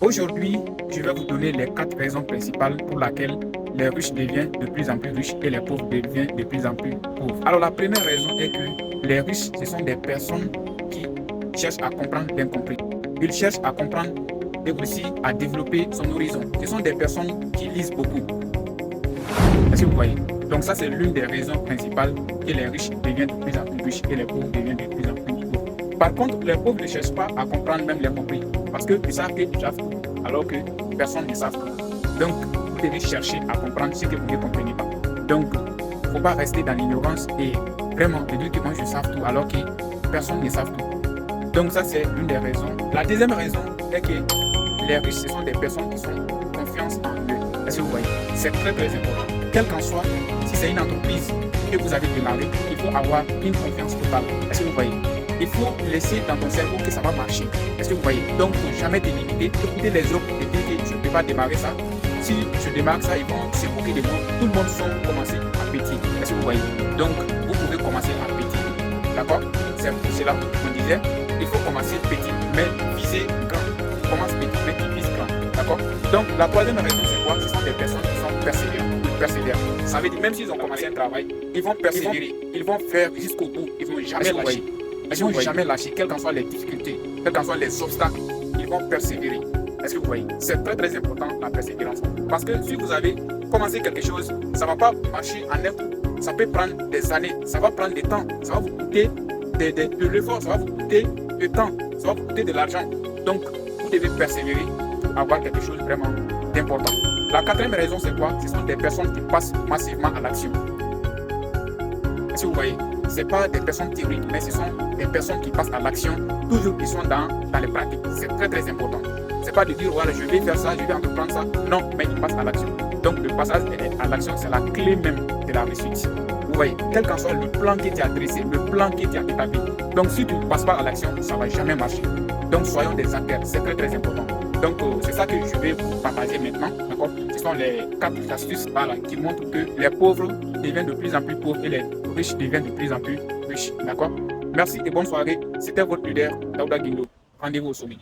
Aujourd'hui, je vais vous donner les 4 raisons principales pour lesquelles les riches deviennent de plus en plus riches et les pauvres deviennent de plus en plus pauvres. Alors la première raison est que les riches, ce sont des personnes qui cherchent à comprendre l'incompris. Ils cherchent à comprendre et aussi à développer son horizon. Ce sont des personnes qui lisent beaucoup. Est-ce que vous voyez? Donc ça, c'est l'une des raisons principales que les riches deviennent de plus en plus riches et les pauvres deviennent de plus en plus pauvres. Par contre, les pauvres ne cherchent pas à comprendre même l'incompris parce qu'ils savent qu'ils savent tout, alors que personne ne sait tout. Donc, vous devez chercher à comprendre ce que vous ne comprenez pas. Donc, il ne faut pas rester dans l'ignorance et vraiment de dire que moi je sais tout, alors que personne ne sait tout. Donc ça, c'est une des raisons. La deuxième raison est que les riches, ce sont des personnes qui ont confiance en eux. Est-ce que vous voyez? C'est très très important. Quel qu'en soit, si c'est une entreprise que vous avez démarré, il faut avoir une confiance totale. Est-ce que vous voyez? Il faut laisser dans ton cerveau que ça va marcher. Est-ce que vous voyez? Donc, il ne faut jamais te limiter, écouter les autres et dire que je ne peux pas démarrer ça. Si je démarre ça, ils vont se moquer de moi. Tout le monde sont commencer à petit. Est-ce que vous voyez? Donc, vous pouvez commencer à petit. D'accord? C'est pour cela qu'on disait, il faut commencer petit, mais viser grand. Commence petit, mais qui vise grand. D'accord? Donc, la troisième raison, c'est quoi? Ce sont des personnes qui sont persévérantes. Persévèrent. Ça veut dire, même s'ils ont commencé un travail, ils vont persévérer. Ils vont faire jusqu'au bout. Ils ne vont jamais lâcher. Ils ne vont jamais lâcher, quelles qu'en soient les difficultés, quels qu'en soient les obstacles, ils vont persévérer. Est-ce que vous voyez? C'est très très important la persévérance. Parce que si vous avez commencé quelque chose, ça ne va pas marcher en un coup. Ça peut prendre des années, ça va prendre du temps, ça va vous coûter de l'effort, ça va vous coûter du temps, ça va vous coûter de l'argent. Donc, vous devez persévérer pour avoir quelque chose vraiment d'important. La quatrième raison, c'est quoi? Ce sont des personnes qui passent massivement à l'action. Est-ce que vous voyez? Ce n'est pas des personnes théoriques, mais ce sont des personnes qui passent à l'action, toujours qui sont dans les pratiques. C'est très très important. Ce n'est pas de dire, voilà, je vais faire ça, je vais entreprendre ça. Non, mais ils passent à l'action. Donc le passage à l'action, c'est la clé même de la réussite. Vous voyez, quel qu'en soit le plan qui t'est adressé, le plan qui t'est établi. Donc si tu ne passes pas à l'action, ça ne va jamais marcher. Donc soyons des acteurs, c'est très très important. Donc c'est ça que je vais vous partager maintenant. D'accord? Ce sont les 4 astuces qui montrent que les pauvres deviennent de plus en plus pauvres et les riches deviennent de plus en plus riches. D'accord? Merci et bonne soirée. C'était votre leader, Daouda Guindo. Rendez-vous au sommet.